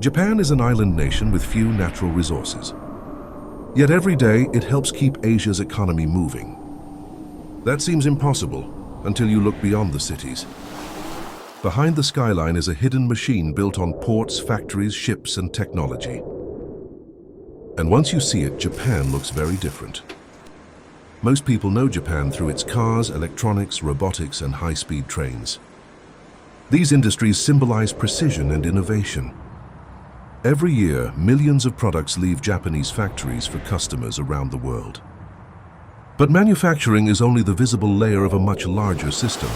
Japan is an island nation with few natural resources. Yet every day it helps keep Asia's economy moving. That seems impossible until you look beyond the cities. Behind the skyline is a hidden machine built on ports, factories, ships, and technology. And once you see it, Japan looks very different. Most people know Japan through its cars, electronics, robotics, and high-speed trains. These industries symbolize precision and innovation. Every year, millions of products leave Japanese factories for customers around the world. But manufacturing is only the visible layer of a much larger system.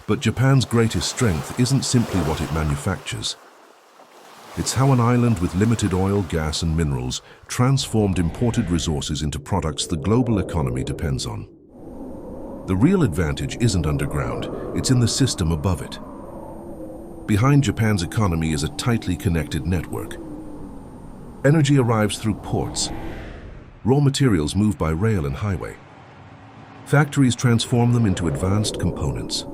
But Japan's greatest strength isn't simply what it manufactures. It's how an island with limited oil, gas, and minerals transformed imported resources into products the global economy depends on. The real advantage isn't underground, it's in the system above it. Behind Japan's economy is a tightly connected network. Energy arrives through ports. Raw materials move by rail and highway. Factories transform them into advanced components.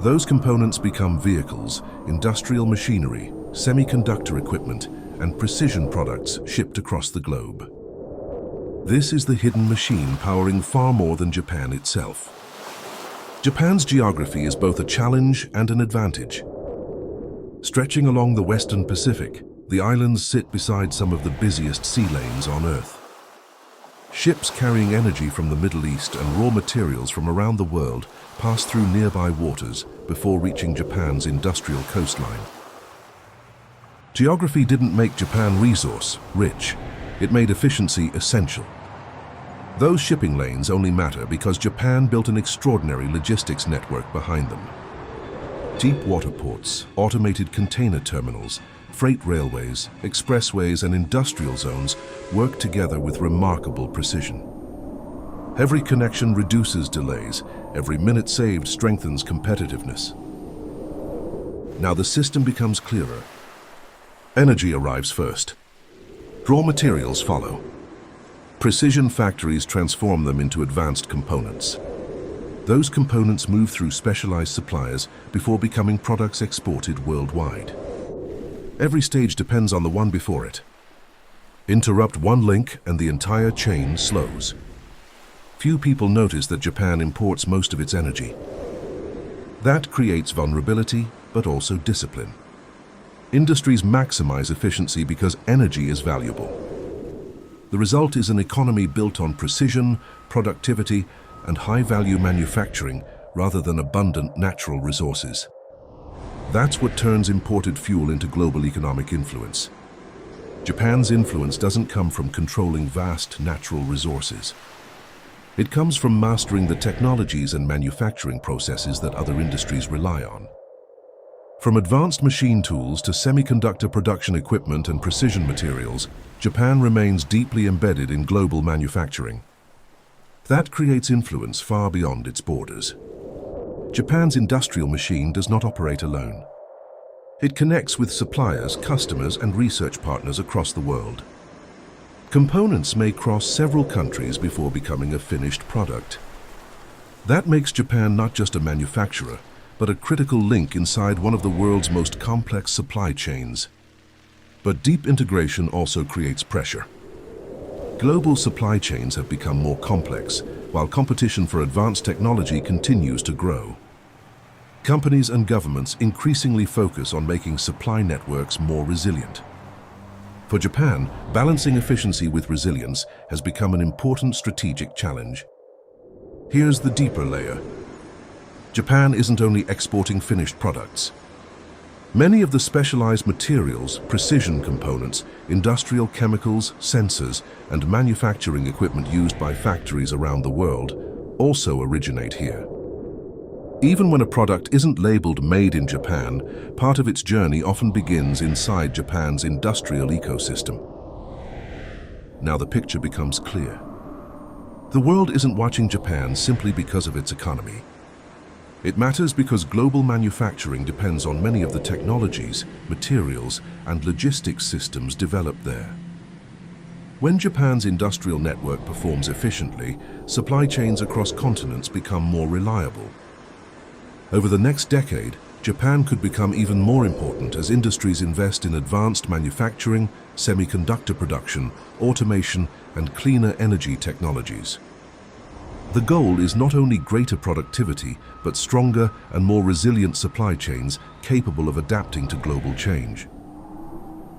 Those components become vehicles, industrial machinery, semiconductor equipment, and precision products shipped across the globe. This is the hidden machine powering far more than Japan itself. Japan's geography is both a challenge and an advantage. Stretching along the western Pacific, the islands sit beside some of the busiest sea lanes on Earth. Ships carrying energy from the Middle East and raw materials from around the world pass through nearby waters before reaching Japan's industrial coastline. Geography didn't make Japan resource-rich, it made efficiency essential. Those shipping lanes only matter because Japan built an extraordinary logistics network behind them. Deep water ports, automated container terminals, freight railways, expressways, and industrial zones work together with remarkable precision. Every connection reduces delays, every minute saved strengthens competitiveness. Now the system becomes clearer. Energy arrives first. Raw materials follow. Precision factories transform them into advanced components. Those components move through specialized suppliers before becoming products exported worldwide. Every stage depends on the one before it. Interrupt one link and the entire chain slows. Few people notice that Japan imports most of its energy. That creates vulnerability, but also discipline. Industries maximize efficiency because energy is valuable. The result is an economy built on precision, productivity, and high-value manufacturing rather than abundant natural resources. That's what turns imported fuel into global economic influence. Japan's influence doesn't come from controlling vast natural resources. It comes from mastering the technologies and manufacturing processes that other industries rely on. From advanced machine tools to semiconductor production equipment and precision materials, Japan remains deeply embedded in global manufacturing. That creates influence far beyond its borders. Japan's industrial machine does not operate alone. It connects with suppliers, customers, and research partners across the world. Components may cross several countries before becoming a finished product. That makes Japan not just a manufacturer, but a critical link inside one of the world's most complex supply chains. But deep integration also creates pressure. Global supply chains have become more complex, while competition for advanced technology continues to grow. Companies and governments increasingly focus on making supply networks more resilient. For Japan, balancing efficiency with resilience has become an important strategic challenge. Here's the deeper layer. Japan isn't only exporting finished products. Many of the specialized materials, precision components, industrial chemicals, sensors, and manufacturing equipment used by factories around the world also originate here. Even when a product isn't labeled "Made in Japan," part of its journey often begins inside Japan's industrial ecosystem. Now the picture becomes clear. The world isn't watching Japan simply because of its economy. It matters because global manufacturing depends on many of the technologies, materials, and logistics systems developed there. When Japan's industrial network performs efficiently, supply chains across continents become more reliable. Over the next decade, Japan could become even more important as industries invest in advanced manufacturing, semiconductor production, automation, and cleaner energy technologies. The goal is not only greater productivity, but stronger and more resilient supply chains capable of adapting to global change.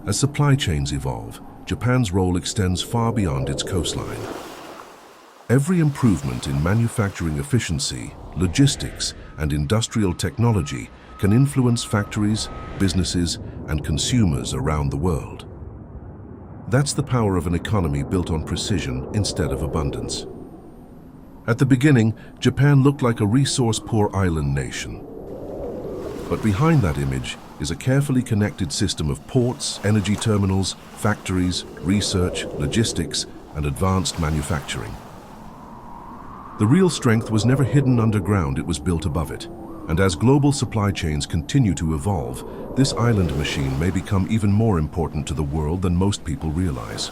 As supply chains evolve, Japan's role extends far beyond its coastline. Every improvement in manufacturing efficiency, logistics, and industrial technology can influence factories, businesses, and consumers around the world. That's the power of an economy built on precision instead of abundance. At the beginning, Japan looked like a resource-poor island nation. But behind that image is a carefully connected system of ports, energy terminals, factories, research, logistics, and advanced manufacturing. The real strength was never hidden underground, it was built above it. And as global supply chains continue to evolve, this island machine may become even more important to the world than most people realize.